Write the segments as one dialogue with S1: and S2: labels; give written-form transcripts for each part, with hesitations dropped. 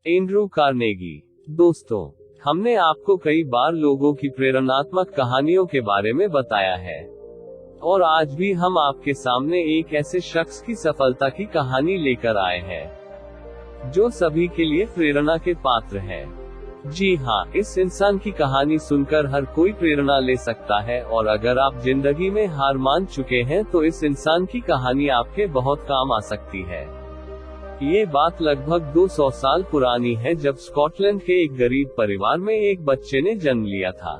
S1: Andrew Carnegie. दोस्तों, हमने आपको कई बार लोगों की प्रेरणात्मक कहानियों के बारे में बताया है, और आज भी हम आपके सामने एक ऐसे शख्स की सफलता की कहानी लेकर आए हैं जो सभी के लिए प्रेरणा के पात्र है। जी हाँ, इस इंसान की कहानी सुनकर हर कोई प्रेरणा ले सकता है, और अगर आप जिंदगी में हार मान चुके हैं तो इस इंसान की कहानी आपके बहुत काम आ सकती है। ये बात लगभग 200 साल पुरानी है, जब स्कॉटलैंड के एक गरीब परिवार में एक बच्चे ने जन्म लिया था।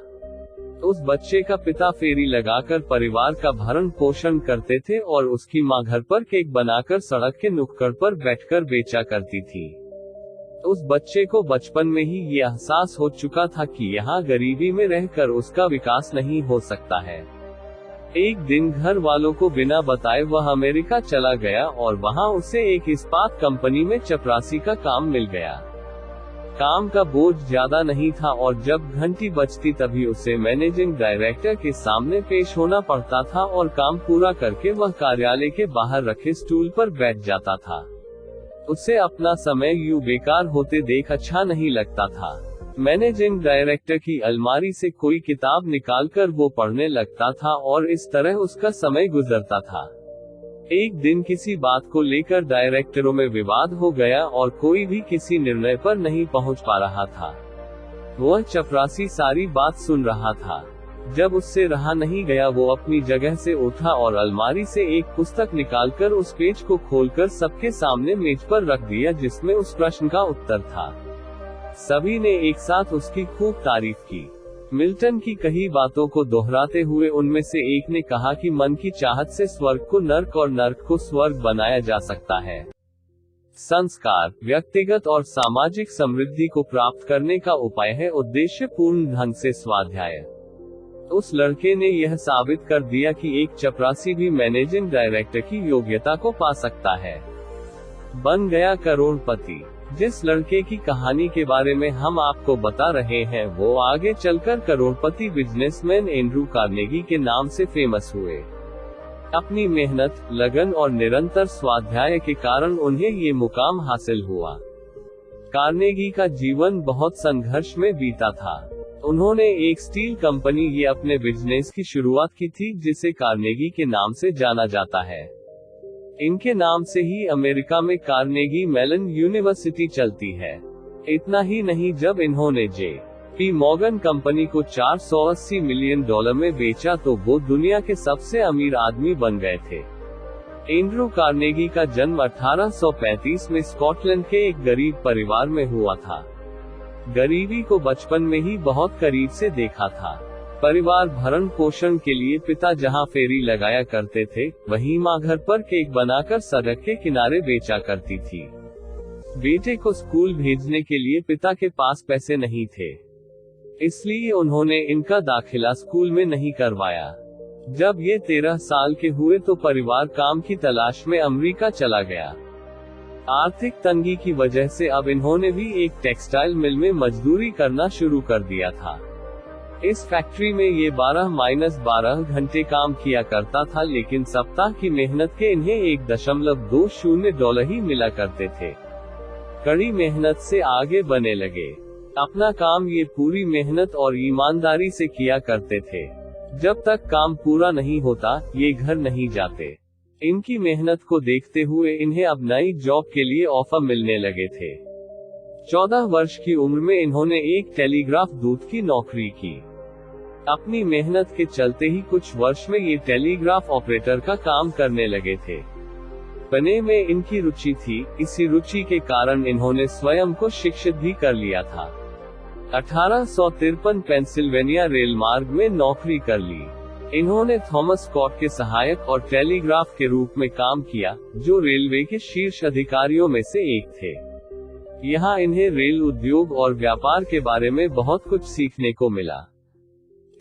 S1: उस बच्चे का पिता फेरी लगाकर परिवार का भरण पोषण करते थे और उसकी मां घर पर केक बनाकर सड़क के नुक्कड़ पर बैठकर बेचा करती थी। उस बच्चे को बचपन में ही ये एहसास हो चुका था कि यहाँ गरीबी में रहकर उसका विकास नहीं हो सकता है। एक दिन घर वालों को बिना बताए वह अमेरिका चला गया और वहाँ उसे एक इस्पात कंपनी में चपरासी का काम मिल गया। काम का बोझ ज्यादा नहीं था और जब घंटी बजती तभी उसे मैनेजिंग डायरेक्टर के सामने पेश होना पड़ता था और काम पूरा करके वह कार्यालय के बाहर रखे स्टूल पर बैठ जाता था। उसे अपना समय यूं बेकार होते देख अच्छा नहीं लगता था। मैनेजिंग डायरेक्टर की अलमारी से कोई किताब निकालकर वो पढ़ने लगता था और इस तरह उसका समय गुजरता था। एक दिन किसी बात को लेकर डायरेक्टरों में विवाद हो गया और कोई भी किसी निर्णय पर नहीं पहुंच पा रहा था। वह चपरासी सारी बात सुन रहा था। जब उससे रहा नहीं गया, वो अपनी जगह से उठा और अलमारी से एक पुस्तक निकालकर उस पेज को खोलकर सबके सामने मेज पर रख दिया जिसमें उस प्रश्न का उत्तर था। सभी ने एक साथ उसकी खूब तारीफ की। मिल्टन की कही बातों को दोहराते हुए उनमें से एक ने कहा कि मन की चाहत से स्वर्ग को नर्क और नर्क को स्वर्ग बनाया जा सकता है। संस्कार व्यक्तिगत और सामाजिक समृद्धि को प्राप्त करने का उपाय है उद्देश्यपूर्ण ढंग से स्वाध्याय। उस लड़के ने यह साबित कर दिया कि एक चपरासी भी मैनेजिंग डायरेक्टर की योग्यता को पा सकता है। बन गया करोड़पति। जिस लड़के की कहानी के बारे में हम आपको बता रहे हैं वो आगे चलकर करोड़पति बिजनेसमैन एंड्रू कार्नेगी के नाम से फेमस हुए। अपनी मेहनत, लगन और निरंतर स्वाध्याय के कारण उन्हें ये मुकाम हासिल हुआ। कार्नेगी का जीवन बहुत संघर्ष में बीता था। उन्होंने एक स्टील कंपनी ये अपने बिजनेस की शुरुआत की थी जिसे कार्नेगी के नाम से जाना जाता है। इनके नाम से ही अमेरिका में कार्नेगी मेलन यूनिवर्सिटी चलती है। इतना ही नहीं, जब इन्होंने जे.पी. मॉर्गन कंपनी को $480 मिलियन में बेचा तो वो दुनिया के सबसे अमीर आदमी बन गए थे। एंड्रू कार्नेगी का जन्म 1835 में स्कॉटलैंड के एक गरीब परिवार में हुआ था। गरीबी को बचपन में ही बहुत करीब से देखा था। परिवार भरण पोषण के लिए पिता जहां फेरी लगाया करते थे, वहीं मां घर पर केक बनाकर सड़क के किनारे बेचा करती थी। बेटे को स्कूल भेजने के लिए पिता के पास पैसे नहीं थे, इसलिए उन्होंने इनका दाखिला स्कूल में नहीं करवाया। जब ये 13 साल के हुए तो परिवार काम की तलाश में अमेरिका चला गया। आर्थिक तंगी की वजह से अब इन्होंने भी एक टेक्सटाइल मिल में मजदूरी करना शुरू कर दिया था। इस फैक्ट्री में ये 12-12 घंटे काम किया करता था, लेकिन सप्ताह की मेहनत के इन्हें $1.20 ही मिला करते थे। कड़ी मेहनत से आगे बने लगे। अपना काम ये पूरी मेहनत और ईमानदारी से किया करते थे। जब तक काम पूरा नहीं होता, ये घर नहीं जाते। इनकी मेहनत को देखते हुए इन्हें अब नई जॉब के लिए ऑफर मिलने लगे थे। 14 वर्ष की उम्र में इन्होंने एक टेलीग्राफ दूत की नौकरी की। अपनी मेहनत के चलते ही कुछ वर्ष में ये टेलीग्राफ ऑपरेटर का काम करने लगे थे। पढ़ने में इनकी रुचि थी, इसी रुचि के कारण इन्होंने स्वयं को शिक्षित भी कर लिया था। 1853 पेंसिल्वेनिया रेल मार्ग में नौकरी कर ली। इन्होंने थॉमस स्कॉट के सहायक और टेलीग्राफ के रूप में काम किया, जो रेलवे के शीर्ष अधिकारियों में से एक थे। यहाँ इन्हें रेल उद्योग और व्यापार के बारे में बहुत कुछ सीखने को मिला।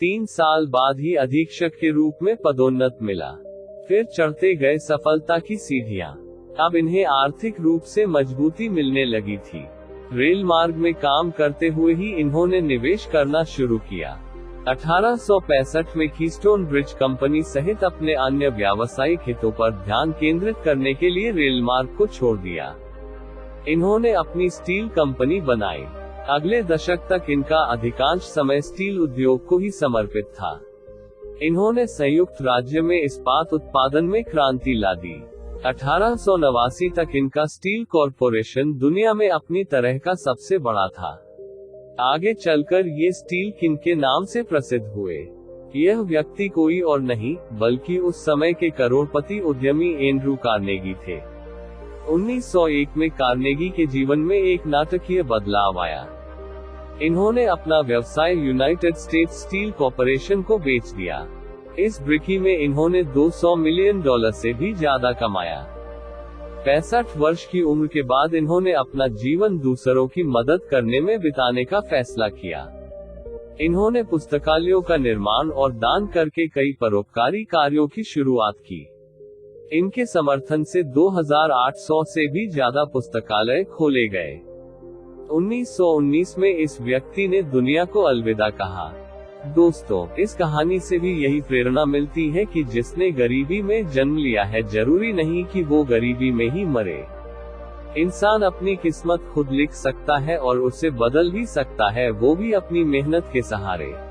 S1: 3 साल बाद ही अधीक्षक के रूप में पदोन्नत मिला। फिर चढ़ते गए सफलता की सीढ़ियां। अब इन्हें आर्थिक रूप से मजबूती मिलने लगी थी। रेल मार्ग में काम करते हुए ही इन्होंने निवेश करना शुरू किया। 1865 में कीस्टोन ब्रिज कंपनी सहित अपने अन्य व्यावसायिक हितों पर ध्यान केंद्रित करने के लिए रेल मार्ग को छोड़ दिया। इन्होंने अपनी स्टील कंपनी बनाई। अगले दशक तक इनका अधिकांश समय स्टील उद्योग को ही समर्पित था। इन्होंने संयुक्त राज्य में इस्पात उत्पादन में क्रांति ला दी। 1889 तक इनका स्टील कॉरपोरेशन दुनिया में अपनी तरह का सबसे बड़ा था। आगे चलकर ये स्टील किंग के नाम से प्रसिद्ध हुए। यह व्यक्ति कोई और नहीं बल्कि उस समय के करोड़पति उद्यमी एंड्रू कार्नेगी थे। 1901 में कार्नेगी के जीवन में एक नाटकीय बदलाव आया। इन्होंने अपना व्यवसाय यूनाइटेड स्टेट्स स्टील कॉरपोरेशन को बेच दिया। इस बिक्री में इन्होंने $200 मिलियन से भी ज्यादा कमाया। 65 वर्ष की उम्र के बाद इन्होंने अपना जीवन दूसरों की मदद करने में बिताने का फैसला किया। इन्होंने पुस्तकालयों का निर्माण और दान करके कई परोपकारी कार्यों की शुरुआत की। इनके समर्थन से 2800 से भी ज्यादा पुस्तकालय खोले गए। 1919 में इस व्यक्ति ने दुनिया को अलविदा कहा। दोस्तों, इस कहानी से भी यही प्रेरणा मिलती है कि जिसने गरीबी में जन्म लिया है जरूरी नहीं कि वो गरीबी में ही मरे। इंसान अपनी किस्मत खुद लिख सकता है और उसे बदल भी सकता है, वो भी अपनी मेहनत के सहारे।